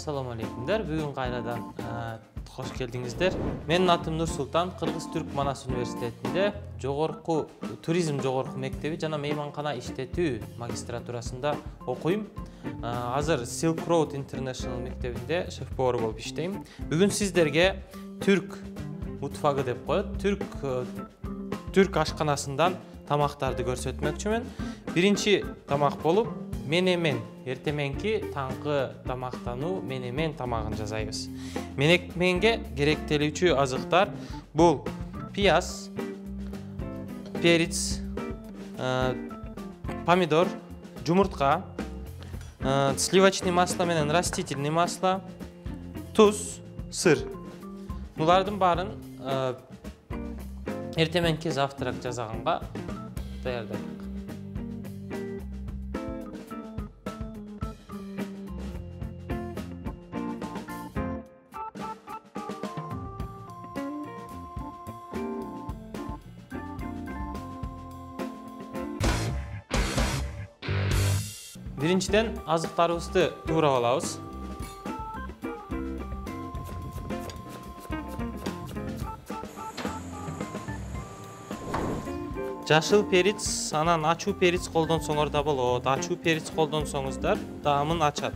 Assalamu alaikumlar. Bugün kaynadan hoş geldinizler. Benim adım Nur Sultan. Kırgız Türk Manas Üniversitesi'nde turizm jogorku mektebi jana meymankana işletүү magistraturasında okuyum. Hazır Silk Road International mektebinde şef-повар болып иштейм. Bugün sizlerge Türk mutfağı dep koyot. Türk aşkanasından tamaktарды көрсөтмөкчүмүn. Birinci tamak bolup menemen, ertemenki tаңкы тамактануу menemen tamagын жасайбыз. Menemenге керектелүүчү азыктар бул пияз, перец, помидор, жумуртка, сливочный масло менен растительный масло, туз, сыр. Булардын баарын эртеменки завтрак жасаганга даярдайбыз. Birinciden azıqlarыбызды туурап алабыз. Жашыл перец, анан ачуу перец колдонсоңор да болот. Ачуу перец колдонсоңуздар даамын ачат.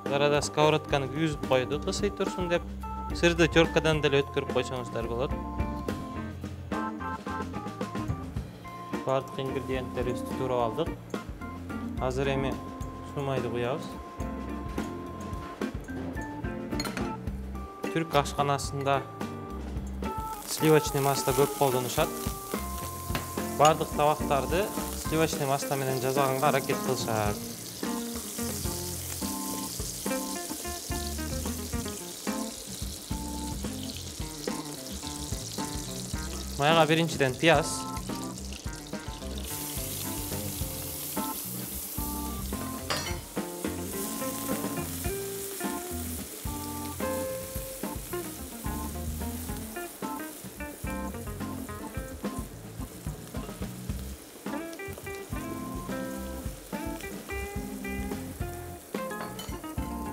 Арада сковородканы күйгүзүп койдук, ысый турсун деп. Сырды теркадан деле өткөрүп койсоңуздар болот. Бардык ингредиенттерибизди туурап алдык. Hazır эми сумайды куябыз. Türk ашканасында сливочный масло көп колдонушат. Бардык табактарды сливочный масло менен жасаганга аракет кылышат. Маяга биринчиден пияз.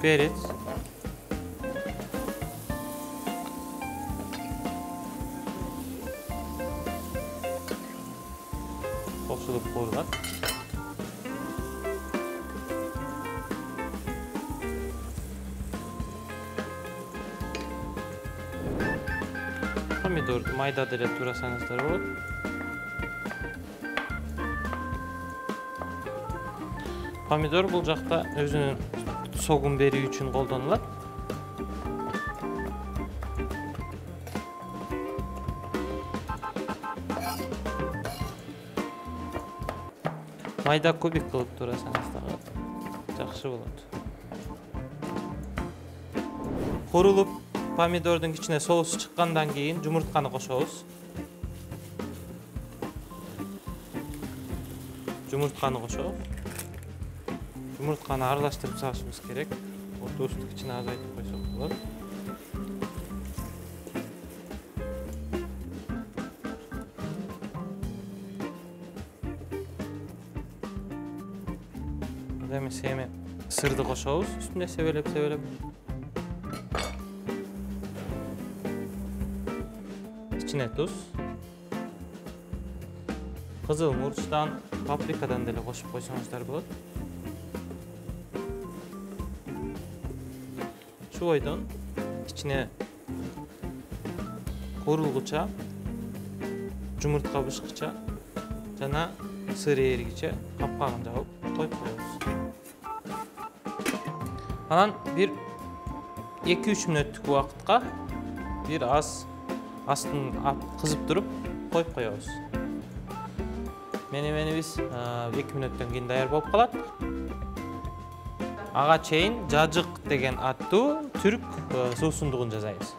Перец, кошулуп куурулат. Помидорду майда деле туурасаңыздар болот. Помидор бул жакта өзүнүн согун берүү үчүн колдонулат. Майда кубик кылып турасаңыздар жакшы болот. Курулуп помидордун ичине соус чыккандан кийин жумуртканы кошобуз. Жумуртканы аралаштырып салышыбыз керек. Туздук ичине азайтып койсок болот. Эми сырды кошобуз, үстүнө себелеп. Ичине туз. Кызыл мурчтан, паприкадан деле кошуп койсоңуздар болот. Шуойдон içine korulguça, jumurtка bышкыча жана сыр эригиче капкагын жабып коюп коебуз. Анан бир 2-3 мүнөттүк убакытка бир аз астын кызып туруп коюп коебуз. Менеменибиз 2 мүнөттөн кийин даяр болуп калат. Ага чейин жажык деген аттуу түрк суусундугун жасайбыз.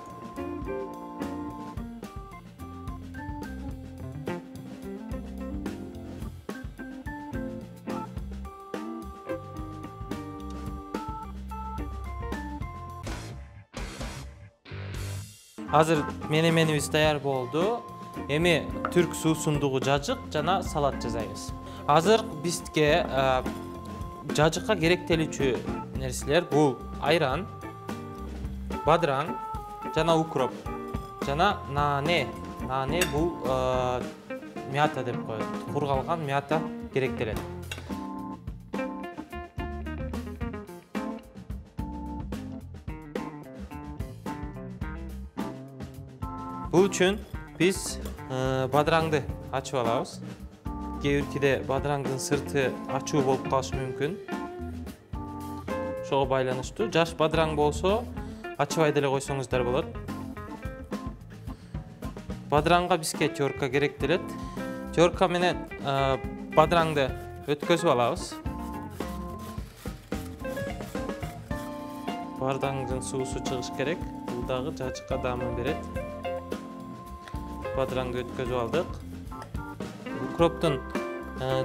Азыр менеменибиз даяр болду. Эми түрк суусундугу жажык жана салат жасайбыз. Азыр бизге жажыкка керектелүүчү нерселер бул айран, бадыраң жана укроп жана нане. Нане бул мята деп коет. Кургалган мята керектелет. Бул үчүн биз бадыраңды ачып алабыз. Кээ биркиде бадыраңдын сырты ачуу болуп калышы мүмкүн. Ошого байланыштуу. Жаш бадыраң болсо ачыбай деле койсоңуздар болот. Бадыраңга бизге терка керектелет. Терка менен бадыраңды өткөзүп алабыз. Бадыраңдын суусу чыгыш керек. Бул дагы жажыкка даамын берет. Бадыраңды өткөзүп алдык. Укроптун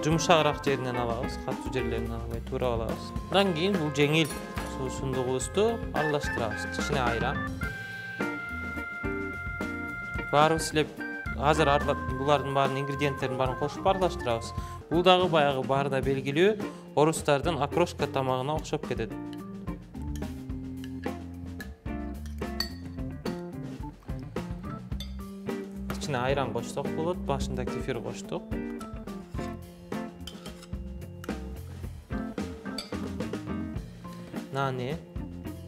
жумшагыраак жеринен алабыз, катуу жерлеринен албай туурап алабыз. Андан кийин бул жеңил суусундугубузду аралаштырабыз. Кичине айран. Баарыбыз эле азыр булардын баарын ингредиенттердин баарын кошуп аралаштырабыз. Бул дагы баягы баарына белгилүү орустардын окрошка тамагына окшоп кетет. Кичине айран кошсок болот, башында кефир коштук. Нане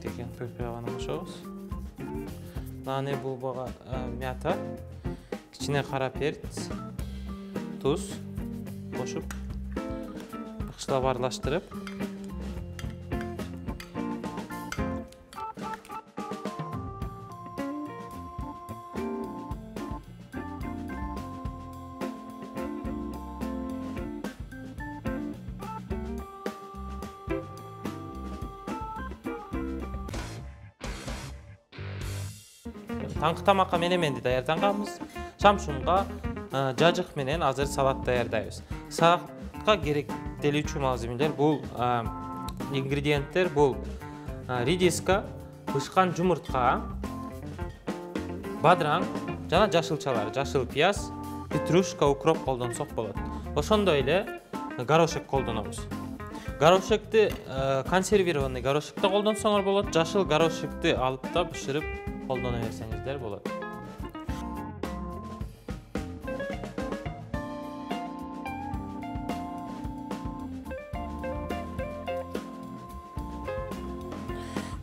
деген пөпөганы кошобуз. Нане бул мята, кичине кара перец, туз кошуп, бакшылап аралаштырып, таңкы тамакка менеменди даярданганбыз. Шамшунга жажык менен азыр салат даярдайбыз. Салатка керектелүүчү малземелер бул ингредиенттер бул редиска, бышкан жумуртка, бадыраң жана жашылчалар, жашыл пияз, петрушка, укроп колдонсок болот. Ошондой эле горошек колдонобуз. Горошекти консервированный горошекти колдонсоңор болот. Жашыл горошекти алып да бышырып колдоно берсеңиздер болот.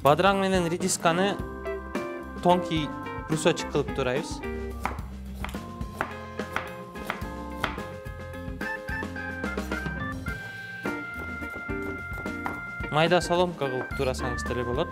Бадыраң менен редисканы тонкий брусочек кылып турайбыз. Майда соломка кылып турасаңыз деле болот.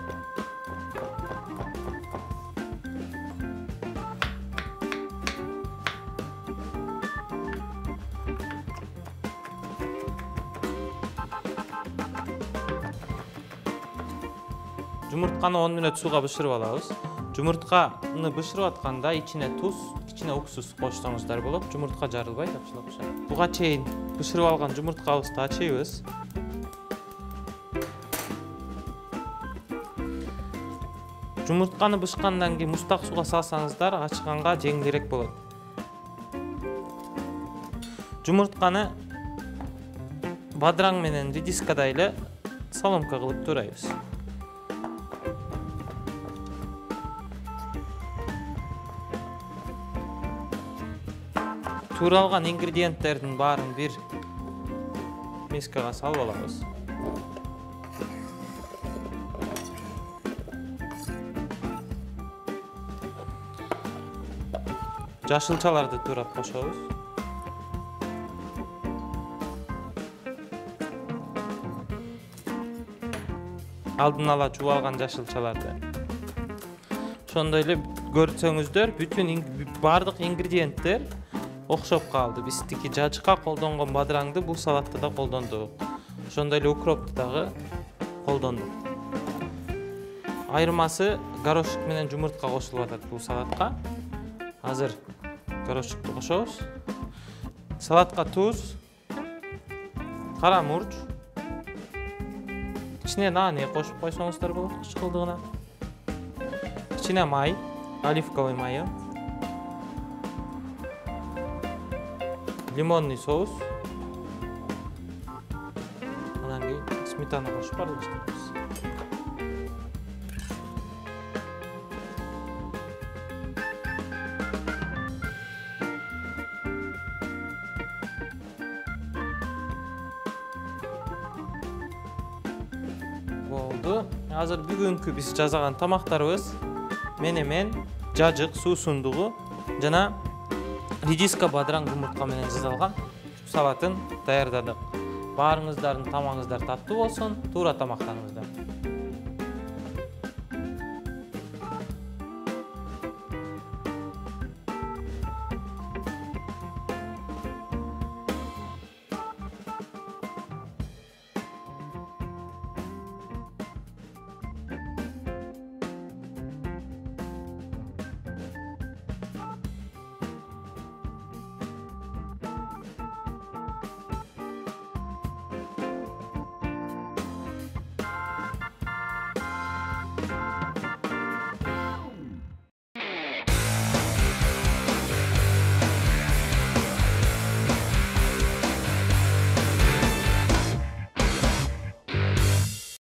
Жумуртканы 10 мүнөт сууга бышырып алабыз. Жумуртканы бышырып атканда ичине туз, кичине уксус кошсоңуздар болот. Жумуртка жарылбай жакшылап бышырат. Буга чейин бышырып алган жумурткабызды ачыбыз. Жумуртканы бышкандан кийин муздак сууга салсаңыздар, ачыганга жеңилирээк болот. Жумуртканы бадыраң менен редискада эле соломка кылып турайбыз. Тууралган ингредиенттердин баарын бир мискага салып алабыз. Жашылчаларды туурап кошобуз. Алдын ала жууп алган жашылчаларды. Ошондой эле көрсөңүздөр, бүтүн бардык ингредиенттер окшоп калды. Биздики жажыкка колдонгон бадыраңды бул салатта да колдондук. Ошондой эле укропту дагы колдондук. Айырмасы горошек менен жумуртка кошулуп атат бул салатка. Азыр горошекту кошобуз. Салатка туз, кара мурч, кичине нане кошуп койсоңуздар болот кычкылдыгына. Кичине май, оливковый майы. Лимонный соус. Анан кийин сметана кошуп аралаштырабыз. Болду. Азыр бүгүнкү биз жасаган тамактарыбыз менемен, жажык, суусундугу жана редиска, бадыраң, жумуртка менен жасалган салатын даярдадык. Баарыңыздардын тамагыңыздар таттуу болсун, туура тамактаныңыздар.